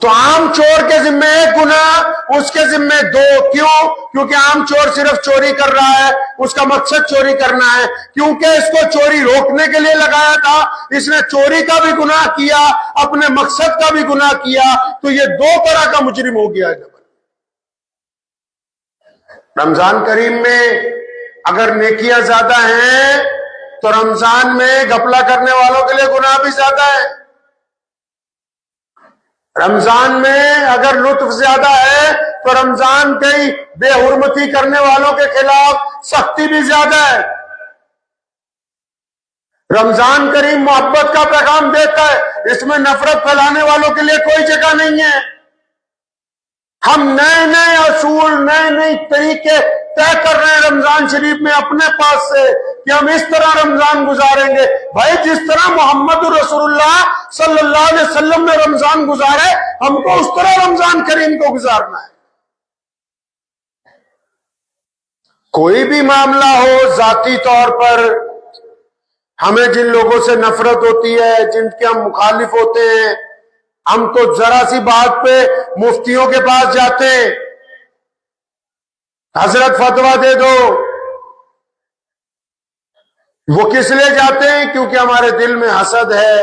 تو عام چور کے ذمہ ایک گناہ، اس کے ذمہ دو. کیوں؟ کیونکہ عام چور صرف چوری کر رہا ہے، اس کا مقصد چوری کرنا ہے. کیونکہ اس کو چوری روکنے کے لیے لگایا تھا، اس نے چوری کا بھی گناہ کیا، اپنے مقصد کا بھی گناہ کیا، تو یہ دو طرح کا مجرم ہو گیا ہے. رمضان کریم میں اگر نیکیاں زیادہ ہیں تو رمضان میں گھپلا کرنے والوں کے لیے گناہ بھی زیادہ ہے. رمضان میں اگر لطف زیادہ ہے تو رمضان کی بے حرمتی کرنے والوں کے خلاف سختی بھی زیادہ ہے. رمضان کریم محبت کا پیغام دیتا ہے، اس میں نفرت پھیلانے والوں کے لیے کوئی جگہ نہیں ہے. ہم نئے نئے اصول، نئے نئے طریقے طے کر رہے ہیں رمضان شریف میں اپنے پاس سے کہ ہم اس طرح رمضان گزاریں گے. بھائی جس طرح محمد رسول اللہ صلی اللہ علیہ وسلم نے رمضان گزارے، ہم کو اس طرح رمضان کریم کو گزارنا ہے. کوئی بھی معاملہ ہو، ذاتی طور پر ہمیں جن لوگوں سے نفرت ہوتی ہے، جن کے ہم مخالف ہوتے ہیں، ہم تو ذرا سی بات پہ مفتیوں کے پاس جاتے ہیں، حضرت فتویٰ دے دو. وہ کس لیے جاتے ہیں؟ کیونکہ ہمارے دل میں حسد ہے،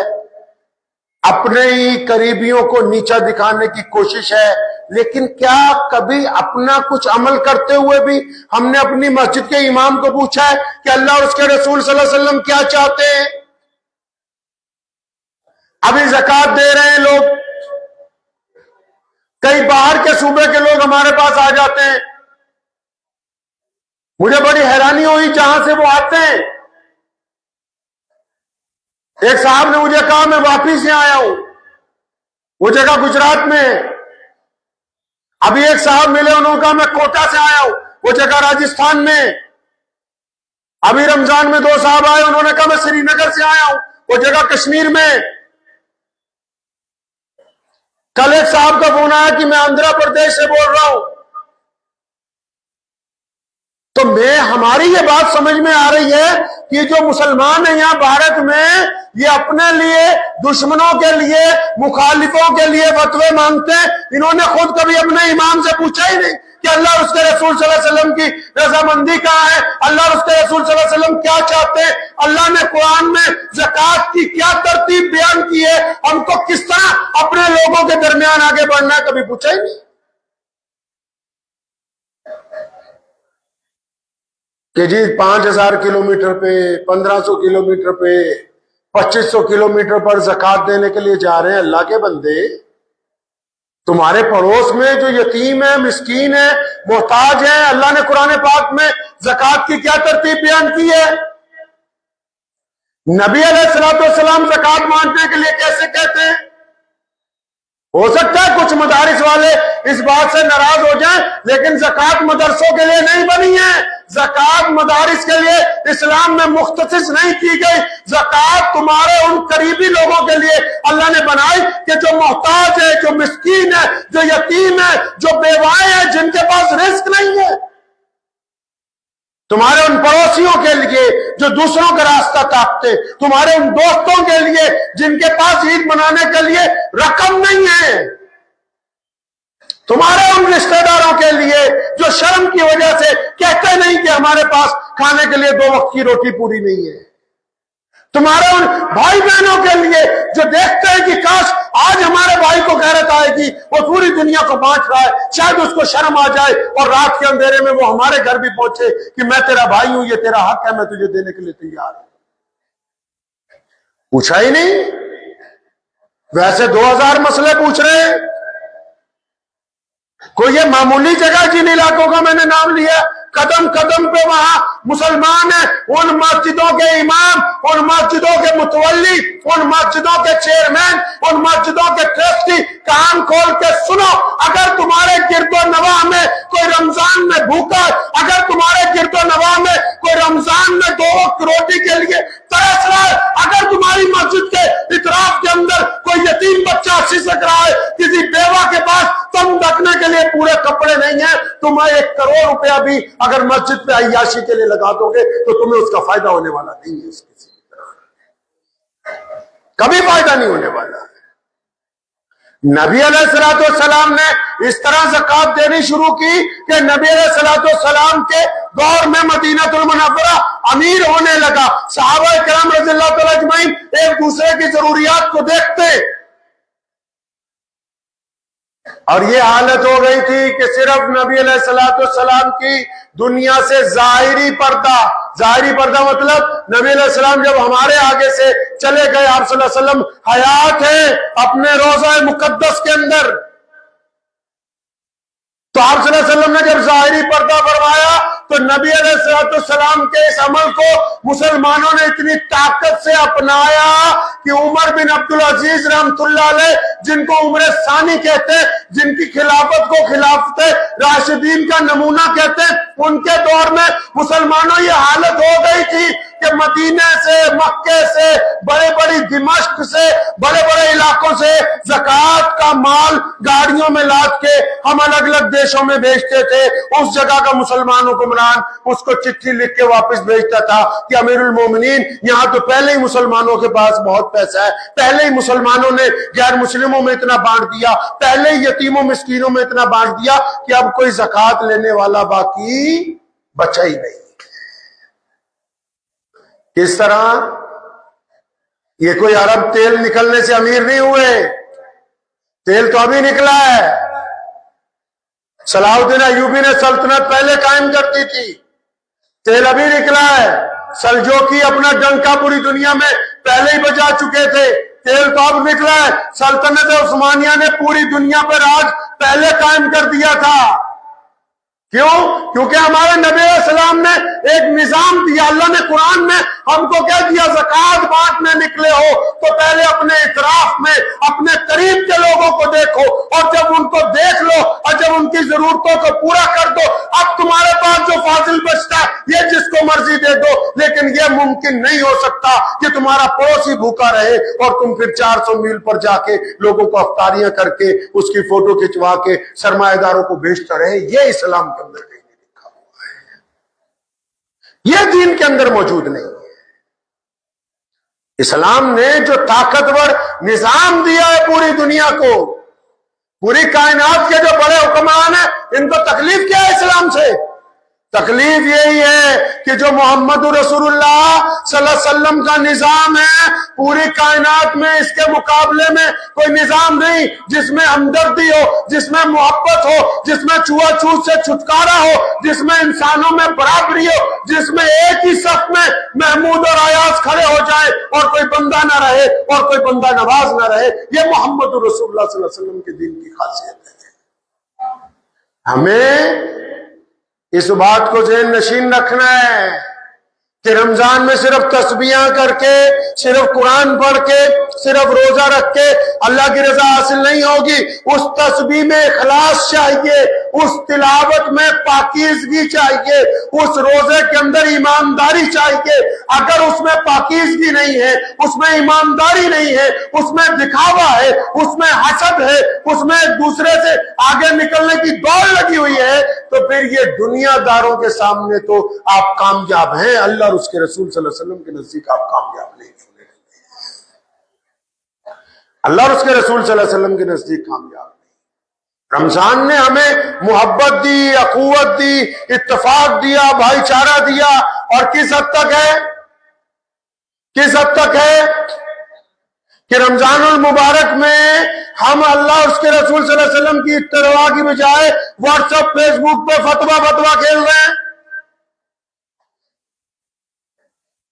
اپنے ہی قریبیوں کو نیچا دکھانے کی کوشش ہے. لیکن کیا کبھی اپنا کچھ عمل کرتے ہوئے بھی ہم نے اپنی مسجد کے امام کو پوچھا ہے کہ اللہ اور اس کے رسول صلی اللہ علیہ وسلم کیا چاہتے ہیں؟ ابھی زکوٰۃ دے رہے ہیں لوگ، کئی باہر کے صوبے کے لوگ ہمارے پاس آ جاتے ہیں، مجھے بڑی حیرانی ہوئی جہاں سے وہ آتے ہیں. ایک صاحب نے مجھے کہا میں واپس سے آیا ہوں، وہ جگہ گجرات میں ہے. ابھی ایک صاحب ملے، انہوں نے کہا میں کوٹا سے آیا ہوں، وہ جگہ راجستھان میں. ابھی رمضان میں دو صاحب آئے، انہوں نے کہا میں سری نگر سے آیا ہوں، وہ جگہ کشمیر میں. کل ایک صاحب کا فون آیا کہ میں آندھرا پردیش سے بول رہا ہوں. تو ہماری یہ بات سمجھ میں آ رہی ہے کہ جو مسلمان ہیں یہاں بھارت میں، یہ اپنے لیے، دشمنوں کے لیے، مخالفوں کے لیے فتوے مانگتے ہیں. انہوں نے خود کبھی اپنے امام سے پوچھا ہی نہیں کہ اللہ اور اس کے رسول صلی اللہ علیہ وسلم کی رضامندی کہاں ہے، اللہ اور اس کے رسول صلی اللہ علیہ وسلم کیا چاہتے ہیں، اللہ نے قرآن میں زکوٰۃ کی کیا ترتیب بیان کی ہے، ہم کو کس طرح اپنے لوگوں کے درمیان آگے بڑھنا ہے، کبھی پوچھا ہی نہیں. کہ جی 5000 کلومیٹر پہ، 1500 کلومیٹر پہ، 2500 کلومیٹر پر زکوٰۃ دینے کے لیے جا رہے ہیں. اللہ کے بندے، تمہارے پڑوس میں جو یتیم ہے، مسکین ہے، محتاج ہے، اللہ نے قرآن پاک میں زکوٰۃ کی کیا ترتیب بیان کی ہے. نبی علیہ السلام زکوٰۃ مانگنے کے لیے کیسے کہتے ہیں؟ ہو سکتا ہے کچھ مدارس والے اس بات سے ناراض ہو جائیں، لیکن زکوٰۃ مدرسوں کے لیے نہیں بنی ہے. زکوٰۃ مدارس کے لیے اسلام میں مختص نہیں کی گئی. زکوٰۃ تمہارے ان قریبی لوگوں کے لیے اللہ نے بنائی کہ جو محتاج ہے، جو مسکین ہے، جو یتیم ہے، جو بیوائیں ہیں، جن کے پاس رزق نہیں ہے. تمہارے ان پڑوسیوں کے لیے جو دوسروں کا راستہ تاکتے، تمہارے ان دوستوں کے لیے جن کے پاس عید منانے کے لیے رقم نہیں ہے، تمہارے ان رشتہ داروں کے لیے جو شرم کی وجہ سے کہتے نہیں کہ ہمارے پاس کھانے کے لیے 2 وقت کی روٹی پوری نہیں ہے، تمہارے ان بھائی بہنوں کے لیے جو دیکھتے ہیں کہ کاش آج ہمارے بھائی کو غیرت آئے گی، وہ پوری دنیا کو بانٹ رہا ہے، شاید اس کو شرم آ جائے اور رات کے اندھیرے میں وہ ہمارے گھر بھی پہنچے کہ میں تیرا بھائی ہوں، یہ تیرا حق ہے، میں تجھے دینے کے لیے تیار ہوں. پوچھا ہی نہیں. ویسے 2000 مسئلے پوچھ رہے ہیں. کوئی یہ معمولی جگہ جن علاقوں کا میں نے نام لیا، قدم قدم پہ وہاں مسلمان ہیں، ان مسجدوں کے امام، ان مسجدوں کے متولی، ان مسجدوں کے چیئرمین، ان مسجدوں کے ٹرسٹی، کان کھول کے سنو. اگر تمہارے گرد و نواح میں کوئی رمضان میں بھوکا، اگر تمہارے گرد و نواح میں کوئی رمضان میں 2 وقت روٹی کے لیے ترس رہا ہے، اگر تمہاری مسجد کے اطراف کے اندر کوئی یتیم بچہ سسک رہا ہے، کسی بیوہ کے پاس تم رکھنے کے لیے پورے کپڑے نہیں ہیں، تمہیں 1 کروڑ روپیہ بھی اگر مسجد پہ عیاشی کے لیے لگا دو گے تو تمہیں اس کا فائدہ ہونے والا نہیں ہے. اس کسی طرح کبھی فائدہ نہیں ہونے والا. نبی علیہ السلام نے اس طرح زکات دینی شروع کی کہ نبی علیہ السلام کے دور میں مدینہ المنورہ امیر ہونے لگا. صحابہ کرام رضی اللہ تعالی اجمعین ایک دوسرے کی ضروریات کو دیکھتے، اور یہ حالت ہو گئی تھی کہ صرف نبی علیہ السلام کی دنیا سے ظاہری پردہ مطلب نبی علیہ السلام جب ہمارے آگے سے چلے گئے، آپ صلی اللہ علیہ وسلم حیات ہیں اپنے روضہ مقدس کے اندر، تو آپ صلی اللہ علیہ وسلم نے جب ظاہری پردہ فرمایا تو نبی علیہ السلام کے اس عمل کو مسلمانوں نے اتنی طاقت سے اپنایا کہ عمر بن عبدالعزیز رحمۃ اللہ علیہ، جن کو عمر ثانی کہتے ہیں، جن کی خلافت کو خلافت راشدین کا نمونہ کہتے ہیں، ان کے دور میں مسلمانوں یہ حالت ہو گئی تھی کہ مدینے سے، مکے سے، بڑے بڑی دمشق سے، بڑے بڑے علاقوں سے زکوٰۃ کا مال گاڑیوں میں لاد کے ہم الگ الگ دیشوں میں بھیجتے تھے. اس جگہ کا مسلمان حکمران اس کو چٹھی لکھ کے واپس بھیجتا تھا کہ امیر المومنین، یہاں تو پہلے ہی مسلمانوں کے پاس بہت پیسہ ہے، پہلے ہی مسلمانوں نے غیر مسلموں میں اتنا بانٹ دیا، پہلے ہی یتیموں مسکینوں میں اتنا بانٹ دیا کہ اب کوئی زکوٰۃ لینے والا باقی بچا ہی نہیں. کس طرح؟ یہ کوئی عرب تیل نکلنے سے امیر نہیں ہوئے، تیل تو ابھی نکلا ہے. صلاح الدین ایوبی نے سلطنت پہلے قائم کر دی تھی، تیل ابھی نکلا ہے. سلجوقی اپنا ڈنکا پوری دنیا میں پہلے ہی بجا چکے تھے، تیل تو اب نکلا ہے. سلطنت عثمانیہ نے پوری دنیا پر راج پہلے قائم کر دیا تھا. کیوں؟ کیونکہ ہمارے نبی علیہ السلام نے ایک نظام دیا. اللہ نے قرآن میں ہم کو کہہ دیا زکوٰۃ بانٹنے نکلے ہو تو پہلے اپنے اطراف میں اپنے قریب کے لوگوں کو دیکھو، اور جب ان کو دیکھ لو اور جب ان کی ضرورتوں کو پورا کر دو، اب تمہارے پاس جو فاضل بچتا ہے یہ جس کو مرضی دے دو. لیکن یہ ممکن نہیں ہو سکتا کہ تمہارا پڑوسی بھوکا رہے اور تم پھر 400 میل پر جا کے لوگوں کو افطاریاں کر کے اس کی فوٹو کھنچوا کے سرمایہ داروں کو بھیجتا رہے. یہ اسلام کے اندر کہیں نہیں لکھا ہوا ہے، یہ دین کے اندر موجود نہیں ہے. اسلام نے جو طاقتور نظام دیا ہے پوری دنیا کو، پوری کائنات کے جو بڑے حکمران ہیں، ان کو تکلیف کیا ہے اسلام سے؟ تکلیف یہی ہے کہ جو محمد رسول اللہ صلی اللہ علیہ وسلم کا نظام ہے، پوری کائنات میں اس کے مقابلے میں کوئی نظام نہیں جس میں ہمدردی ہو، جس میں محبت ہو، جس میں چھوا چھوت سے چھٹکارا ہو، جس میں انسانوں میں برابری ہو، جس میں ایک ہی صف میں محمود اور ایاز کھڑے ہو جائے اور کوئی بندہ نہ رہے اور کوئی بندہ نواز نہ رہے. یہ محمد رسول اللہ صلی اللہ علیہ وسلم کے دین کی خاصیت ہے. ہمیں اس بات کو ذہن نشین رکھنا ہے کہ رمضان میں صرف تسبیحاں کر کے، صرف قرآن پڑھ کے، صرف روزہ رکھ کے اللہ کی رضا حاصل نہیں ہوگی. اس تسبیح میں اخلاص چاہیے، اس تلاوت میں پاکیزگی چاہیے، اس روزے کے اندر ایمانداری چاہیے. اگر اس میں پاکیزگی نہیں ہے، اس میں ایمانداری نہیں ہے، اس میں دکھاوا ہے، اس میں حسد ہے، اس میں ایک دوسرے سے آگے نکلنے کی دوڑ لگی ہوئی ہے، تو پھر یہ دنیا داروں کے سامنے تو آپ کامیاب ہیں، اللہ اور اس کے رسول صلی اللہ علیہ وسلم کے نزدیک آپ کامیاب نہیں ہونے. اللہ اور اس کے رسول صلی اللہ علیہ وسلم کے نزدیک کامیاب نہیں. رمضان نے ہمیں محبت دی، اخوت دی، اتفاق دیا، بھائی چارہ دیا. اور کس حد تک ہے؟ کس حد تک ہے کہ رمضان المبارک میں ہم اللہ اور اس کے رسول صلی اللہ علیہ وسلم کی اتباع کی بجائے واٹس ایپ، فیس بک پہ فتوا کھیل رہے ہیں.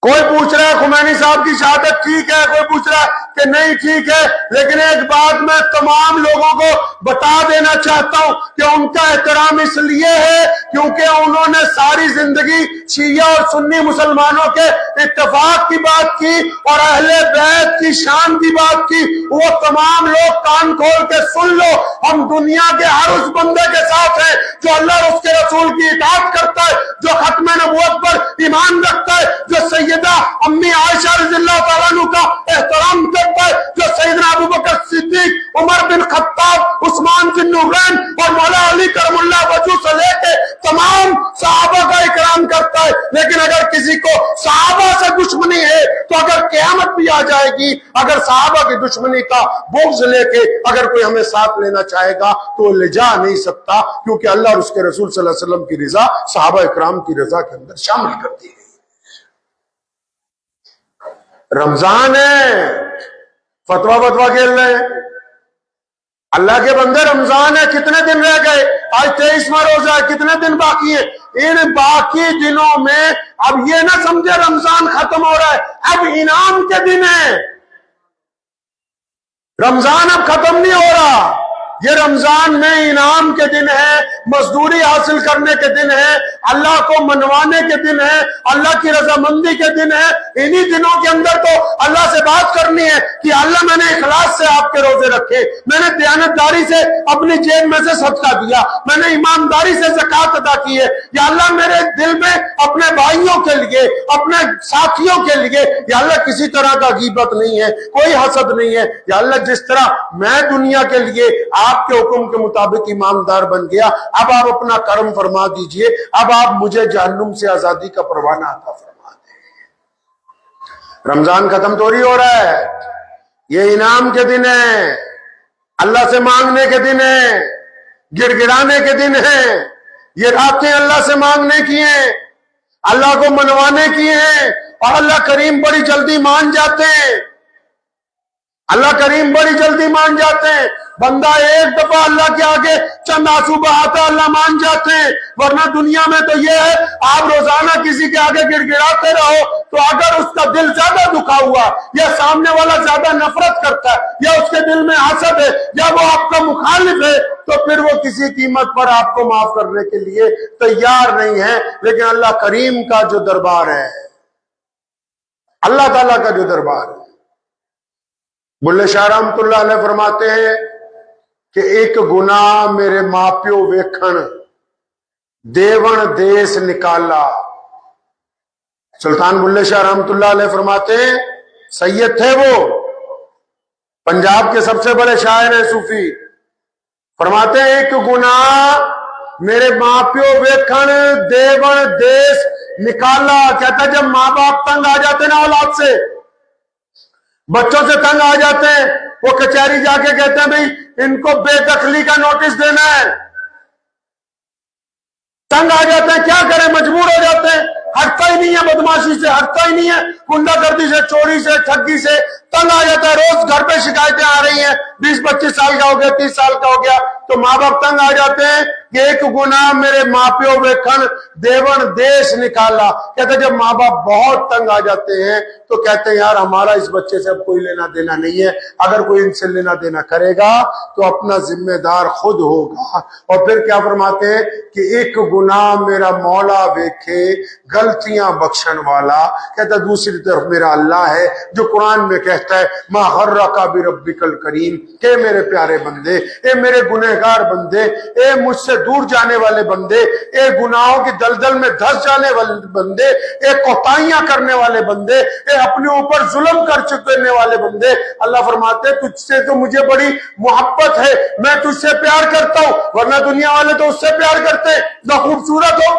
کوئی پوچھ رہا ہے خمینی صاحب کی شہادت ٹھیک ہے، کوئی پوچھ رہا ہے کہ نہیں ٹھیک ہے. لیکن ایک بات میں تمام لوگوں کو بتا دینا چاہتا ہوں کہ ان کا احترام اس لیے ہے کیونکہ انہوں نے ساری زندگی شیعہ اور سنی مسلمانوں کے اتفاق کی بات کی اور اہل بیت کی شان کی بات کی. وہ تمام لوگ کان کھول کے سن لو، ہم دنیا کے ہر اس بندے کے ساتھ ہیں جو اللہ اور اس کے رسول کی اطاعت کرتا ہے، جو ختم نبوت پر ایمان رکھتا ہے، جو سیدہ امی عائشہ رضی اللہ تعالیٰ عنہ کا احترام کرتا ہے، جو سیدنا ابوبکر صدیق، عمر بن خطاب، عثمان بن نورین اور مولا علی کرم اللہ وجہ سے لے کے تمام صحابہ کا اکرام کرتا ہے. لیکن اگر کسی کو صحابہ سے دشمنی ہے تو اگر قیامت بھی آ جائے گی اگر صحابہ کی دشمنی کا بغض لے کے اگر کوئی ہمیں ساتھ لینا چاہے گا تو وہ لے جا نہیں سکتا، کیونکہ اللہ اور اس کے رسول صلی اللہ علیہ وسلم کی رضا صحابہ اکرام کی رضا کے اندر شامل کرتی ہے۔ رمضان ہے، فتوا کھیل رہے ہیں اللہ کے بندے، رمضان ہے، کتنے دن رہ گئے؟ آج 23واں روزہ ہے، کتنے دن باقی ہیں؟ ان باقی دنوں میں اب یہ نہ سمجھے رمضان ختم ہو رہا ہے، اب انعام کے دن ہے، رمضان اب ختم نہیں ہو رہا، یہ رمضان میں انعام کے دن ہے، مزدوری حاصل کرنے کے دن ہے، اللہ کو منوانے کے دن ہے، اللہ کی رضامندی کے دن ہے۔ انہی دنوں کے اندر تو اللہ سے بات کرنی ہے کہ اللہ میں نے اخلاص سے آپ کے روزے رکھے، میں نے دیانتداری سے اپنی جیب میں سے صدقہ دیا، میں نے ایمانداری سے زکوٰۃ ادا کی ہے، یا اللہ میرے دل میں اپنے بھائیوں کے لیے، اپنے ساتھیوں کے لیے یا اللہ کسی طرح کا غیبت نہیں ہے، کوئی حسد نہیں ہے، یا اللہ جس طرح میں دنیا کے لیے آپ کے حکم کے مطابق ایماندار بن گیا، اب آپ اپنا کرم فرما دیجئے، اب آپ مجھے جہنم سے آزادی کا پروانہ عطا فرما دیں۔ رمضان ختم تو نہیں ہو رہا ہے، یہ انعام کے دن ہے، اللہ سے مانگنے کے دن ہے، گڑ گڑانے کے دن ہے، یہ راتیں اللہ سے مانگنے کی ہیں، اللہ کو منوانے کی ہیں، اور اللہ کریم بڑی جلدی مان جاتے ہیں، اللہ کریم بڑی جلدی مان جاتے ہیں۔ بندہ ایک دفعہ اللہ کے آگے چند آنسو بہاتا اللہ مان جاتے ہیں، ورنہ دنیا میں تو یہ ہے آپ روزانہ کسی کے آگے گڑ گڑاتے رہو تو اگر اس کا دل زیادہ دکھا ہوا یا سامنے والا زیادہ نفرت کرتا ہے یا اس کے دل میں حسد ہے یا وہ آپ کا مخالف ہے تو پھر وہ کسی قیمت پر آپ کو معاف کرنے کے لیے تیار نہیں ہے۔ لیکن اللہ کریم کا جو دربار ہے، اللہ تعالیٰ کا جو دربار ہے، بلے شاہ رحمت اللہ علیہ فرماتے ہیں کہ ایک گناہ میرے ماں پیو ویکھن دیون دیس نکالا۔ سلطان بلے شاہ رحمت اللہ علیہ فرماتے ہیں، سید تھے وہ، پنجاب کے سب سے بڑے شاعر ہیں صوفی، فرماتے ہیں ایک گناہ میرے ماں پیو ویکھن دیون دیس نکالا۔ کہتا ہے جب ماں باپ تنگ آ جاتے نا اولاد سے، بچوں سے تنگ آ جاتے ہیں، وہ کچہری جا کے کہتے ہیں بھئی ان کو بے دخلی کا نوٹس دینا ہے، تنگ آ جاتے ہیں، کیا کریں، مجبور ہو جاتے ہیں، ہٹتا ہی نہیں ہے بدماشی سے، ہٹتا ہی نہیں ہے گنڈا گردی سے، چوری سے، ٹھگی سے، تنگ آ جاتا ہے، روز گھر پہ شکایتیں آ رہی ہیں، 20-25 سال کا ہو گیا، 30 سال کا ہو گیا، تو ماں باپ تنگ آ جاتے ہیں کہ ایک گناہ میرے ماں پیو ویکھن دیون دیش نکالا۔ کہتے ہیں جب ماں باپ بہت تنگ آ جاتے ہیں تو کہتے ہیں یار ہمارا اس بچے سے اب کوئی لینا دینا نہیں ہے، اگر کوئی ان سے لینا دینا کرے گا تو اپنا ذمہ دار خود ہوگا۔ اور پھر کیا فرماتے ہیں کہ ایک گناہ میرا مولا ویکھے غلطیاں بخشن والا۔ کہتا ہے دوسری طرف میرا اللہ ہے جو قرآن میں کہتا ہے ما غرک بربک الکریم، کہ میرے پیارے بندے، اے میرے گنہگار بندے، اے مجھ سے دور جانے والے بندے، اے گناہوں کی دلدل میں دھس جانے والے بندے، اے کوتاہیاں کرنے والے بندے، اے اپنے اوپر ظلم کر چکنے والے بندے، اللہ فرماتے تجھ سے تو مجھے بڑی محبت ہے، میں تجھ سے پیار کرتا ہوں، ورنہ دنیا والے تو اس سے پیار کرتے جو خوبصورت ہو،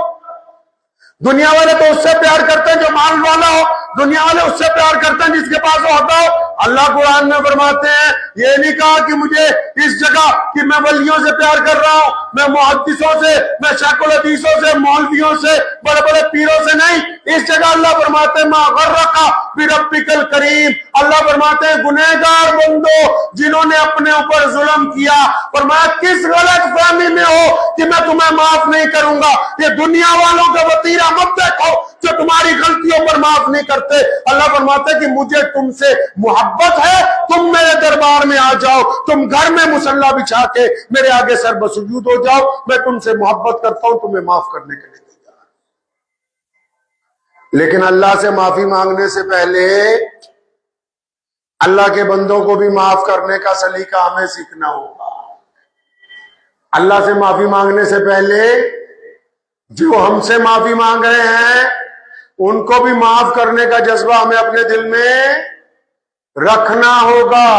دنیا والے تو اس سے پیار کرتے ہیں جو مال والا ہو، دنیا والے اس سے پیار کرتے ہیں جس کے پاس ہوتا ہو۔ اللہ قرآن میں فرماتے ہیں یہ نہیں کہا کہ مجھے اس جگہ کہ میں ولیوں سے پیار کر رہا ہوں، میں محدثوں سے، میں شیخ الحدیثوں سے، مولویوں سے، بڑے بڑے پیروں سے نہیں، اس جگہ اللہ فرماتے ہیں ما غرک بربک الکریم، اللہ فرماتے ہیں گنہگار بندو جنہوں نے اپنے اوپر ظلم کیا، فرمایا کس غلط فہمی میں ہو کہ میں تمہیں معاف نہیں کروں گا، یہ دنیا والوں کا وطیرہ مت دیکھو جو تمہاری غلطیوں پر معاف نہیں کرتے۔ اللہ فرماتے ہیں کہ مجھے تم سے محبت ہے، تم میرے دربار میں آ جاؤ، تم گھر میں مصلی بچھا کے میرے آگے سر بسجود ہو جاؤ، میں تم سے محبت کرتا ہوں، تمہیں معاف کرنے کے لیے تیار۔ لیکن اللہ سے معافی مانگنے سے پہلے اللہ کے بندوں کو بھی معاف کرنے کا سلیقہ ہمیں سیکھنا ہوگا۔ اللہ سے معافی مانگنے سے پہلے جو ہم سے معافی مانگ رہے ہیں ان کو بھی معاف کرنے کا جذبہ ہمیں اپنے دل میں رکھنا ہوگا۔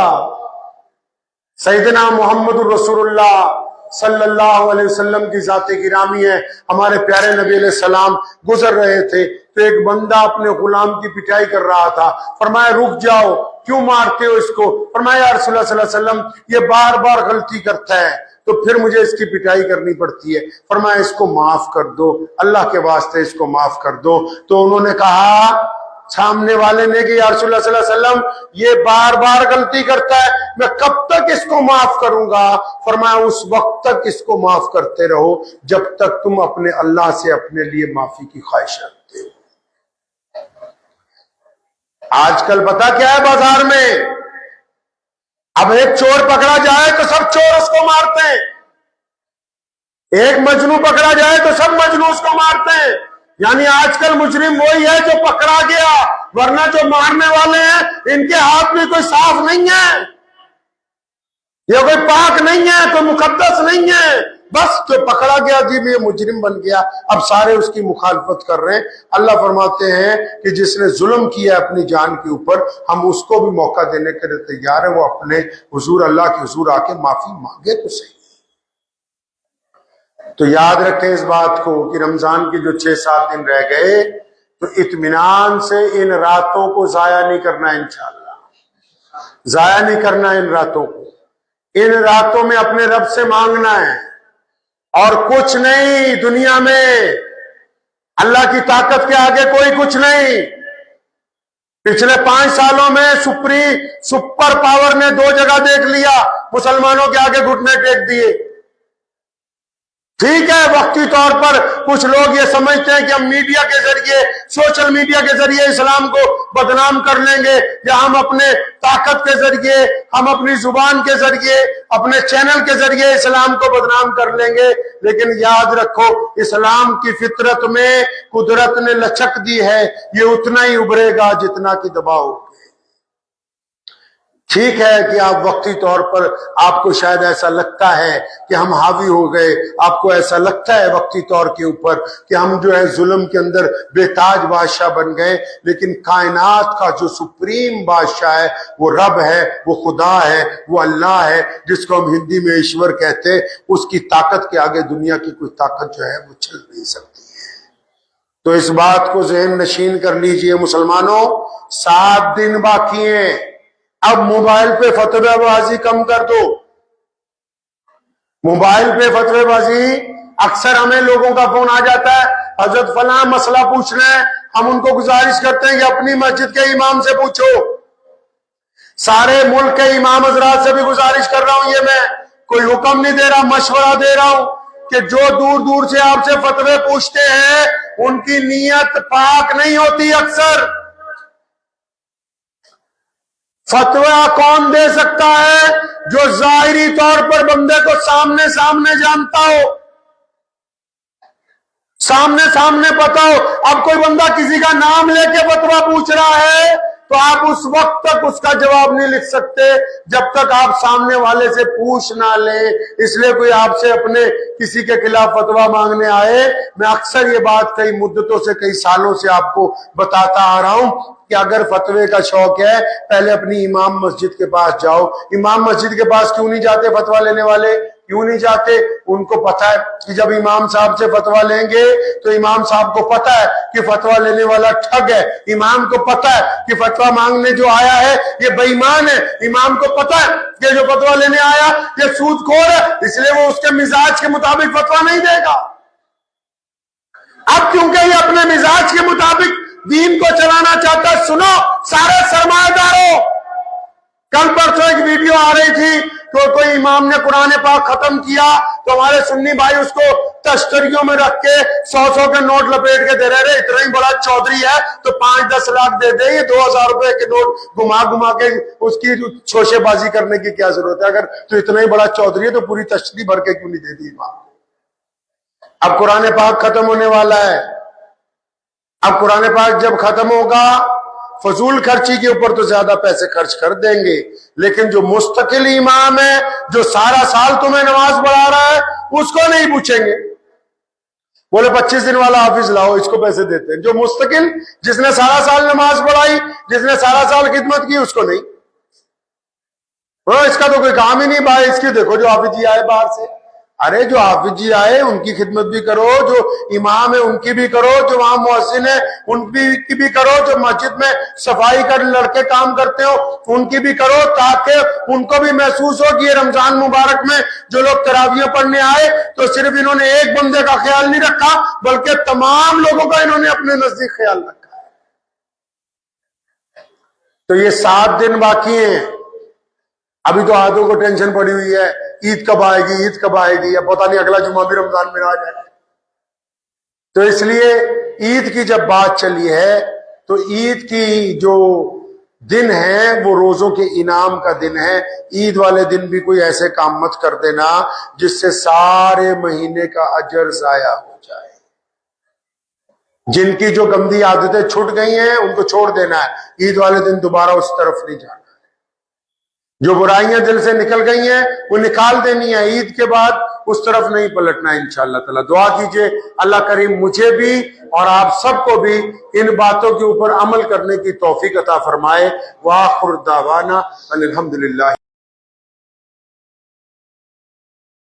سیدنا محمد رسول اللہ صلی اللہ علیہ وسلم کی ذات گرامی ہے، ہمارے پیارے نبی علیہ السلام گزر رہے تھے تو ایک بندہ اپنے غلام کی پٹائی کر رہا تھا، فرمایا رک جاؤ، کیوں مارتے ہو اس کو؟ فرمایا یا رسول اللہ صلی اللہ علیہ وسلم یہ بار بار غلطی کرتا ہے تو پھر مجھے اس کی پٹائی کرنی پڑتی ہے، فرمایا اس کو معاف کر دو، اللہ کے واسطے اس کو معاف کر دو۔ تو انہوں نے کہا، سامنے والے نے کہ یا رسول اللہ صلی اللہ علیہ وسلم یہ بار بار غلطی کرتا ہے، میں کب تک اس کو معاف کروں گا؟ فرمایا اس وقت تک اس کو معاف کرتے رہو جب تک تم اپنے اللہ سے اپنے لیے معافی کی خواہش رکھتے ہو۔ آج کل پتا کیا ہے بازار میں؟ اب ایک چور پکڑا جائے تو سب چور اس کو مارتے ہیں، ایک مجنو پکڑا جائے تو سب مجنو اس کو مارتے ہیں۔ یعنی آج کل مجرم وہی ہے جو پکڑا گیا، ورنہ جو مارنے والے ہیں ان کے ہاتھ میں کوئی صاف نہیں ہے، یہ کوئی پاک نہیں ہے، کوئی مقدس نہیں ہے، بس جو پکڑا گیا جی یہ مجرم بن گیا، اب سارے اس کی مخالفت کر رہے ہیں۔ اللہ فرماتے ہیں کہ جس نے ظلم کیا اپنی جان کے اوپر، ہم اس کو بھی موقع دینے کے لیے تیار ہیں، وہ اپنے حضور اللہ کے حضور آ کے معافی مانگے تو صحیح۔ تو یاد رکھیں اس بات کو کہ رمضان کے جو 6-7 دن رہ گئے تو اطمینان سے ان راتوں کو ضائع نہیں کرنا، انشاءاللہ ضائع نہیں کرنا ان راتوں کو، ان راتوں میں اپنے رب سے مانگنا ہے، اور کچھ نہیں دنیا میں، اللہ کی طاقت کے آگے کوئی کچھ نہیں۔ پچھلے 5 سالوں میں سپر پاور نے 2 جگہ دیکھ لیا، مسلمانوں کے آگے گھٹنے ٹیک دیے۔ ٹھیک ہے وقتی طور پر کچھ لوگ یہ سمجھتے ہیں کہ ہم میڈیا کے ذریعے، سوشل میڈیا کے ذریعے اسلام کو بدنام کر لیں گے، یا ہم اپنے طاقت کے ذریعے، ہم اپنی زبان کے ذریعے، اپنے چینل کے ذریعے اسلام کو بدنام کر لیں گے۔ لیکن یاد رکھو اسلام کی فطرت میں قدرت نے لچک دی ہے، یہ اتنا ہی ابھرے گا جتنا کہ دباؤ۔ ٹھیک ہے کہ آپ وقتی طور پر آپ کو شاید ایسا لگتا ہے کہ ہم حاوی ہو گئے، آپ کو ایسا لگتا ہے وقتی طور کے اوپر کہ ہم جو ہے ظلم کے اندر بے تاج بادشاہ بن گئے، لیکن کائنات کا جو سپریم بادشاہ ہے وہ رب ہے، وہ خدا ہے، وہ اللہ ہے، جس کو ہم ہندی میں ایشور کہتے ہیں، اس کی طاقت کے آگے دنیا کی کوئی طاقت جو ہے وہ چل نہیں سکتی ہے۔ تو اس بات کو ذہن نشین کر لیجئے مسلمانوں، 7 دن باقی ہیں، اب موبائل پہ فتوی بازی کم کر دو۔ موبائل پہ فتوی بازی، اکثر ہمیں لوگوں کا فون آ جاتا ہے، حضرت فلاں مسئلہ پوچھ رہے ہیں، ہم ان کو گزارش کرتے ہیں کہ اپنی مسجد کے امام سے پوچھو۔ سارے ملک کے امام حضرات سے بھی گزارش کر رہا ہوں، یہ میں کوئی حکم نہیں دے رہا، مشورہ دے رہا ہوں کہ جو دور دور سے آپ سے فتوی پوچھتے ہیں ان کی نیت پاک نہیں ہوتی۔ اکثر فتویٰ کون دے سکتا ہے؟ جو ظاہری طور پر بندے کو سامنے جانتا ہو، سامنے پتا ہو۔ اب کوئی بندہ کسی کا نام لے کے فتویٰ پوچھ رہا ہے تو آپ اس وقت تک اس کا جواب نہیں لکھ سکتے جب تک آپ سامنے والے سے پوچھ نہ لیں۔ اس لیے کوئی آپ سے اپنے کسی کے خلاف فتویٰ مانگنے آئے، میں اکثر یہ بات کئی مدتوں سے، کئی سالوں سے آپ کو بتاتا آ رہا ہوں کہ اگر فتوے کا شوق ہے پہلے اپنی امام مسجد کے پاس جاؤ۔ امام مسجد کے پاس کیوں نہیں جاتے فتویٰ لینے والے؟ کیوں نہیں جاتے؟ ان کو پتا ہے کہ جب امام صاحب سے فتویٰ لیں گے تو امام صاحب کو پتا ہے کہ فتویٰ لینے والا ٹھگ ہے، امام کو پتا ہے کہ فتویٰ مانگنے جو آیا ہے یہ بے ایمان ہے، امام کو پتا ہے کہ جو فتویٰ لینے آیا یہ سود خور ہے، اس لیے وہ اس کے مزاج کے مطابق فتویٰ نہیں دے گا۔ اب کیونکہ یہ اپنے مزاج کے مطابق دین کو چلانا چاہتا ہے، سنو سارے سرمایہ داروں، کل پرسوں ایک ویڈیو آ رہی تھی تو کوئی امام نے قرآن پاک ختم کیا تو ہمارے سنی بھائی اس کو تشتریوں میں رکھ کے 100 کے نوٹ لپیٹ کے دے رہے، اتنا ہی بڑا چودھری ہے تو 5-10 لاکھ دے دے، یہ 2000 روپے کے نوٹ گھما کے اس کی چھوشے بازی کرنے کی کیا ضرورت ہے؟ اگر تو اتنا ہی بڑا چودھری ہے تو پوری تشتری بھر کے کیوں نہیں دے دی امام؟ اب قرآن پاک ختم ہونے والا ہے، اب قرآن پاک جب ختم ہوگا فضول خرچی کے اوپر تو زیادہ پیسے خرچ کر دیں گے، لیکن جو مستقل امام ہے جو سارا سال تمہیں نماز پڑھا رہا ہے اس کو نہیں پوچھیں گے، بولے 25 دن والا حافظ لاؤ اس کو پیسے دیتے ہیں۔ جو مستقل، جس نے سارا سال نماز پڑھائی، جس نے سارا سال خدمت کی، اس کو نہیں، اس کا تو کوئی کام ہی نہیں بھائی، اس کی دیکھو جو حافظ جی آئے باہر سے ارے جو حافظ جی آئے ان کی خدمت بھی کرو، جو امام ہے ان کی بھی کرو، جو وہاں مؤذن ہے ان کی بھی کرو، جو مسجد میں صفائی کر لڑکے کام کرتے ہو ان کی بھی کرو، تاکہ ان کو بھی محسوس ہو کہ یہ رمضان مبارک میں جو لوگ تراویح پڑھنے آئے تو صرف انہوں نے ایک بندے کا خیال نہیں رکھا بلکہ تمام لوگوں کا انہوں نے اپنے نزدیک خیال رکھا ہے۔ تو یہ 7 دن باقی ہیں، ابھی تو آدھوں کو ٹینشن پڑی ہوئی ہے عید کب آئے گی، عید کب آئے گی، اب پتہ نہیں اگلا جمعہ بھی رمضان میں آ جائے۔ تو اس لیے عید کی جب بات چلی ہے تو عید کی جو دن ہے وہ روزوں کے انعام کا دن ہے۔ عید والے دن بھی کوئی ایسے کام مت کر دینا جس سے سارے مہینے کا اجر ضائع ہو جائے۔ جن کی جو گندی عادتیں چھوٹ گئی ہیں ان کو چھوڑ دینا ہے، عید والے دن دوبارہ اس طرف نہیں جانا ہے۔ جو برائیاں دل سے نکل گئی ہیں وہ نکال دینی ہے، عید کے بعد اس طرف نہیں پلٹنا ہے انشاءاللہ تعالی۔ دعا کیجئے اللہ کریم مجھے بھی اور آپ سب کو بھی ان باتوں کے اوپر عمل کرنے کی توفیق عطا فرمائے۔ وآخر دعوانا الحمدللہ۔